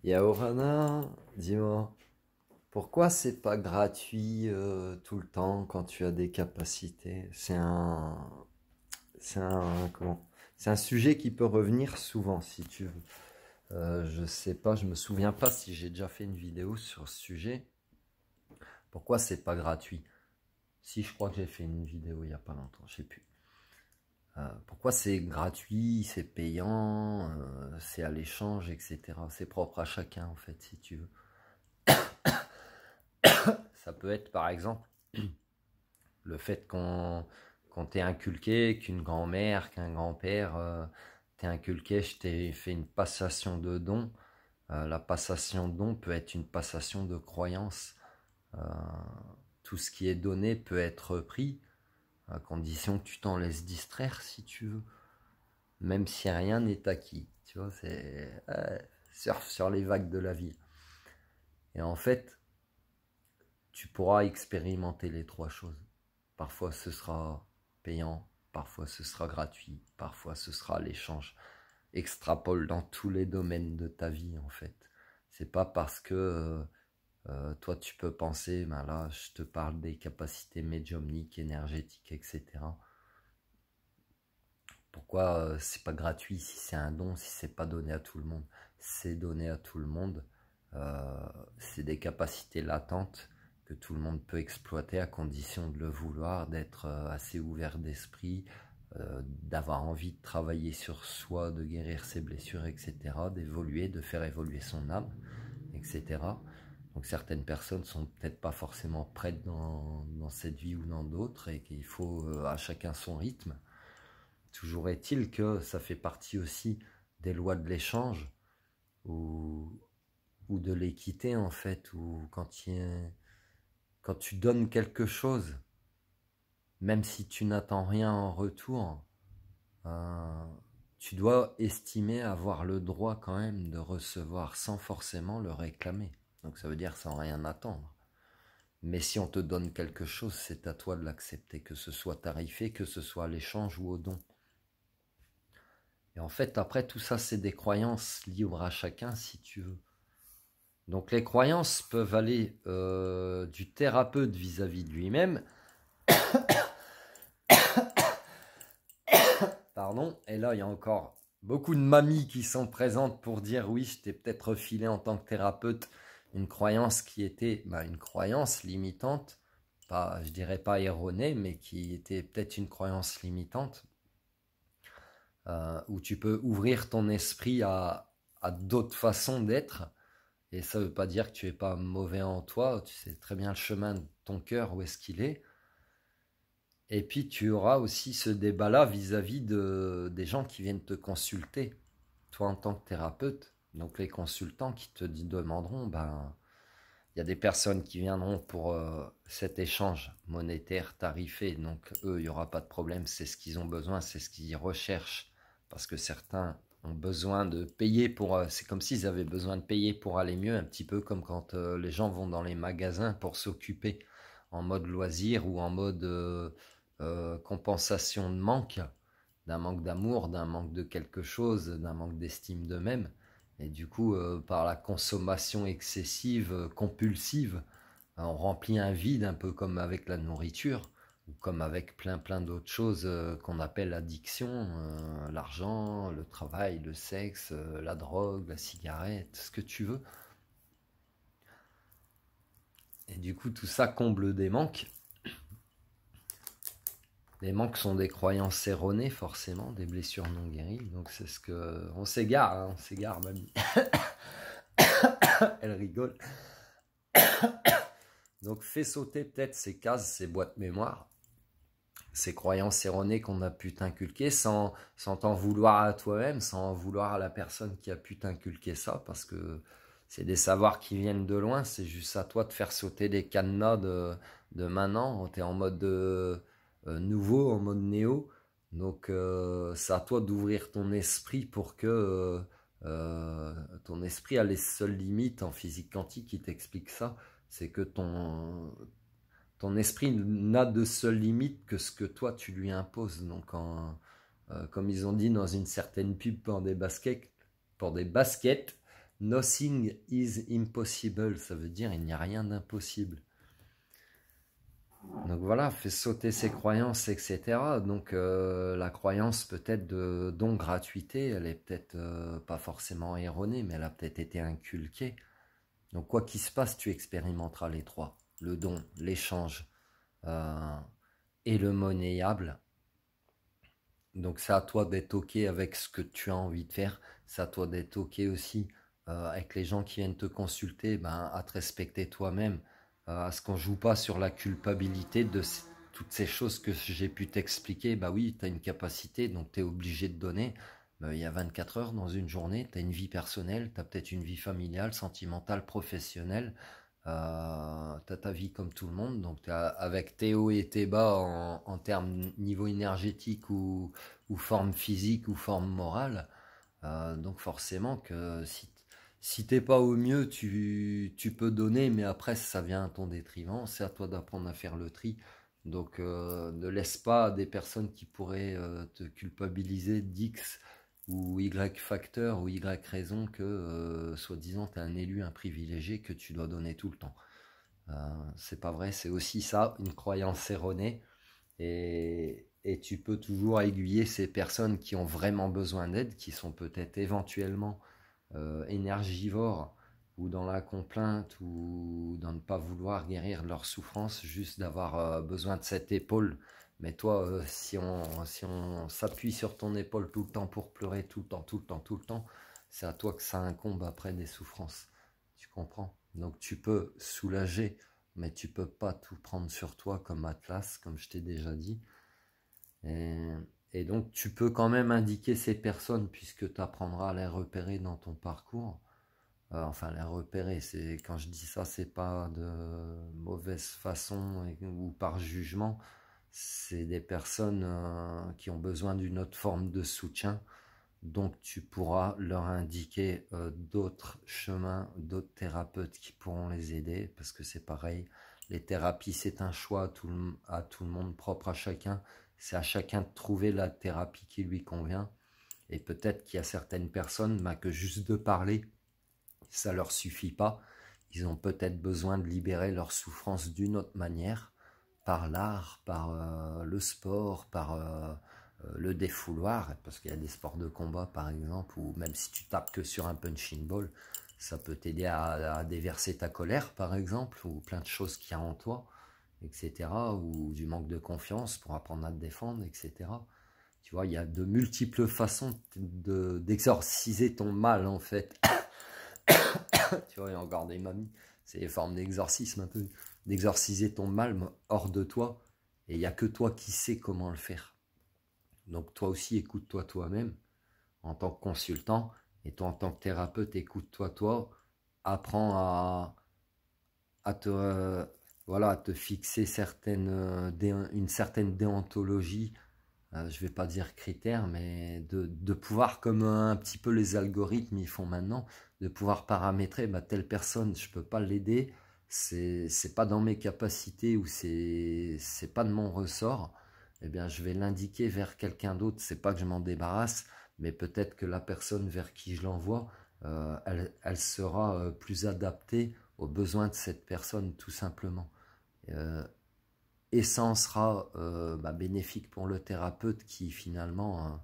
Yaorana, dis-moi, pourquoi c'est pas gratuit tout le temps quand tu as des capacités? Comment? C'est un sujet qui peut revenir souvent si tu veux. Je sais pas, je me souviens pas si j'ai déjà fait une vidéo sur ce sujet. Pourquoi c'est pas gratuit? Si, je crois que j'ai fait une vidéo il y a pas longtemps, je sais plus. Pourquoi c'est gratuit, c'est payant, c'est à l'échange, etc. C'est propre à chacun en fait, si tu veux. Ça peut être par exemple le fait qu'on t'ait inculqué, qu'une grand-mère, qu'un grand-père t'ait inculqué, je t'ai fait une passation de dons. La passation de dons peut être une passation de croyance. Euh, tout ce qui est donné peut être pris, à condition que tu t'en laisses distraire si tu veux. Même si rien n'est acquis. Tu vois, c'est surfe sur les vagues de la vie. Et en fait, tu pourras expérimenter les trois choses. Parfois ce sera payant, parfois ce sera gratuit, parfois ce sera l'échange. Extrapole dans tous les domaines de ta vie en fait. C'est pas parce que toi tu peux penser, ben là je te parle des capacités médiumniques, énergétiques, etc. Pourquoi c'est pas gratuit si c'est un don, si c'est pas donné à tout le monde? C'est donné à tout le monde. C'est des capacités latentes que tout le monde peut exploiter à condition de le vouloir, d'être assez ouvert d'esprit, d'avoir envie de travailler sur soi, de guérir ses blessures, etc., d'évoluer, de faire évoluer son âme, etc. Donc certaines personnes sont peut-être pas forcément prêtes dans cette vie ou dans d'autres et qu'il faut à chacun son rythme. Toujours est-il que ça fait partie aussi des lois de l'échange ou de l'équité en fait, où quand tu donnes quelque chose, même si tu n'attends rien en retour, euh, tu dois estimer avoir le droit quand même de recevoir sans forcément le réclamer. Donc ça veut dire sans rien attendre. Mais si on te donne quelque chose, c'est à toi de l'accepter, que ce soit tarifé, que ce soit à l'échange ou au don. Et en fait, après, tout ça, c'est des croyances libres à chacun, si tu veux. Donc les croyances peuvent aller du thérapeute vis-à-vis de lui-même, pardon, et là, il y a encore beaucoup de mamies qui sont présentes pour dire oui, je t'ai peut-être refilé en tant que thérapeute une croyance qui était une croyance limitante, pas, je dirais pas erronée, mais qui était peut-être une croyance limitante, où tu peux ouvrir ton esprit à d'autres façons d'être. Et ça ne veut pas dire que tu n'es pas mauvais en toi, tu sais très bien le chemin de ton cœur, où est-ce qu'il est. Et puis tu auras aussi ce débat-là vis-à-vis des gens qui viennent te consulter, toi en tant que thérapeute. Donc les consultants qui te demanderont, il y a des personnes qui viendront pour cet échange monétaire tarifé. Donc eux, il n'y aura pas de problème, c'est ce qu'ils ont besoin, c'est ce qu'ils recherchent. Parce que certains ont besoin de payer pour... c'est comme s'ils avaient besoin de payer pour aller mieux, un petit peu comme quand les gens vont dans les magasins pour s'occuper en mode loisir ou en mode compensation de manque, d'un manque d'amour, d'un manque de quelque chose, d'un manque d'estime d'eux-mêmes. Et du coup, par la consommation excessive, compulsive, on remplit un vide un peu comme avec la nourriture ou comme avec plein d'autres choses qu'on appelle addiction, l'argent, le travail, le sexe, la drogue, la cigarette, ce que tu veux. Et du coup, tout ça comble des manques. Les manques sont des croyances erronées, forcément, des blessures non guéries. Donc c'est ce que... On s'égare, mamie. Elle rigole. Donc fais sauter peut-être ces cases, ces boîtes mémoire, ces croyances erronées qu'on a pu t'inculquer sans t'en vouloir à toi-même, sans en vouloir à la personne qui a pu t'inculquer ça, parce que c'est des savoirs qui viennent de loin, c'est juste à toi de faire sauter des cadenas de maintenant, tu es en mode nouveau, en mode néo, donc c'est à toi d'ouvrir ton esprit pour que ton esprit a les seules limites en physique quantique qui t'explique ça, c'est que ton esprit n'a de seule limite que ce que toi tu lui imposes. Donc, comme ils ont dit dans une certaine pub pour des baskets, Nothing is impossible, ça veut dire il n'y a rien d'impossible. Donc voilà, fais sauter ses croyances, etc. Donc la croyance peut-être de don gratuité, elle est peut-être pas forcément erronée, mais elle a peut-être été inculquée. Donc quoi qu'il se passe, tu expérimenteras les trois. Le don, l'échange et le monnayable. Donc c'est à toi d'être ok avec ce que tu as envie de faire. C'est à toi d'être ok aussi avec les gens qui viennent te consulter, ben, à te respecter toi-même. À ce qu'on joue pas sur la culpabilité de toutes ces choses que j'ai pu t'expliquer. Bah oui, tu as une capacité, donc tu es obligé de donner. Il y a 24 heures dans une journée, tu as une vie personnelle, tu as peut-être une vie familiale, sentimentale, professionnelle. T'as ta vie comme tout le monde, donc avec tes hauts et tes bas en termes niveau énergétique ou forme physique ou forme morale. Donc forcément que si t'es pas au mieux, tu peux donner, mais après ça vient à ton détriment. C'est à toi d'apprendre à faire le tri. Donc ne laisse pas des personnes qui pourraient te culpabiliser d'X ou Y facteur ou Y raison que soi-disant tu es un élu, un privilégié que tu dois donner tout le temps. C'est pas vrai, c'est aussi ça, une croyance erronée. Et tu peux toujours aiguiller ces personnes qui ont vraiment besoin d'aide, qui sont peut-être éventuellement énergivores ou dans la complainte ou dans ne pas vouloir guérir leur souffrance, juste d'avoir besoin de cette épaule. Mais toi, si on s'appuie sur ton épaule tout le temps pour pleurer tout le temps, tout le temps, tout le temps, c'est à toi que ça incombe après des souffrances. Tu comprends? Donc tu peux soulager, mais tu peux pas tout prendre sur toi comme Atlas, comme je t'ai déjà dit. Et, et donc tu peux quand même indiquer ces personnes puisque tu apprendras à les repérer dans ton parcours. Enfin, les repérer, c'est quand je dis ça, c'est pas de mauvaise façon ou par jugement. C'est des personnes qui ont besoin d'une autre forme de soutien. Donc tu pourras leur indiquer d'autres chemins, d'autres thérapeutes qui pourront les aider, parce que c'est pareil, les thérapies c'est un choix à tout le monde, propre à chacun, c'est à chacun de trouver la thérapie qui lui convient, et peut-être qu'il y a certaines personnes que juste de parler, ça leur suffit pas, ils ont peut-être besoin de libérer leur souffrance d'une autre manière, par l'art, par le sport, par le défouloir, parce qu'il y a des sports de combat par exemple, ou même si tu tapes que sur un punching ball, ça peut t'aider à déverser ta colère par exemple, ou plein de choses qu'il y a en toi, etc. Ou du manque de confiance pour apprendre à te défendre, etc. Tu vois, il y a de multiples façons d'exorciser ton mal en fait. Tu vois, il y a encore des mamies, c'est des formes d'exorcisme un peu, d'exorciser ton mal hors de toi, et il n'y a que toi qui sais comment le faire. Donc toi aussi, écoute-toi toi-même en tant que consultant, et toi en tant que thérapeute, écoute-toi toi, apprends à te, voilà, à te fixer une certaine déontologie, je vais pas dire critères, mais de pouvoir, comme un petit peu les algorithmes ils font maintenant, de pouvoir paramétrer, telle personne, je peux pas l'aider, c'est pas dans mes capacités ou c'est pas de mon ressort, eh bien je vais l'indiquer vers quelqu'un d'autre, c'est pas que je m'en débarrasse, mais peut-être que la personne vers qui je l'envoie, elle sera plus adaptée aux besoins de cette personne, tout simplement. Et ça en sera bénéfique pour le thérapeute qui finalement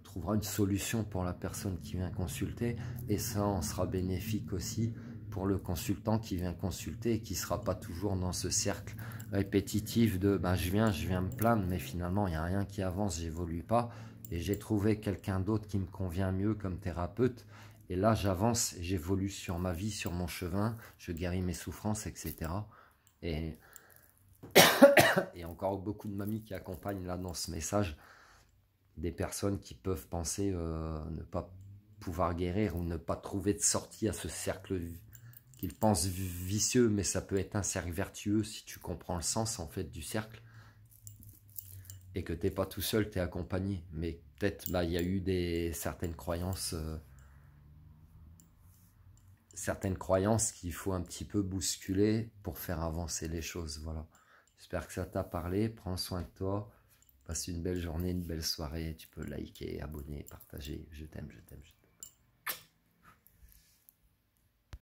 trouvera une solution pour la personne qui vient consulter, et ça en sera bénéfique aussi pour le consultant qui vient consulter et qui ne sera pas toujours dans ce cercle répétitif de je viens me plaindre, mais finalement il n'y a rien qui avance, j'évolue pas, et j'ai trouvé quelqu'un d'autre qui me convient mieux comme thérapeute, et là j'avance, j'évolue sur ma vie, sur mon chemin, je guéris mes souffrances, etc. Et il y a encore beaucoup de mamies qui accompagnent là dans ce message des personnes qui peuvent penser ne pas pouvoir guérir ou ne pas trouver de sortie à ce cercle qu'ils pensent vicieux, mais ça peut être un cercle vertueux si tu comprends le sens en fait du cercle, et que t'es pas tout seul, tu es accompagné. Mais peut-être il y a eu certaines croyances qu'il faut un petit peu bousculer pour faire avancer les choses. Voilà. J'espère que ça t'a parlé. Prends soin de toi. Passe une belle journée, une belle soirée. Tu peux liker, abonner, partager. Je t'aime, je t'aime, je t'aime.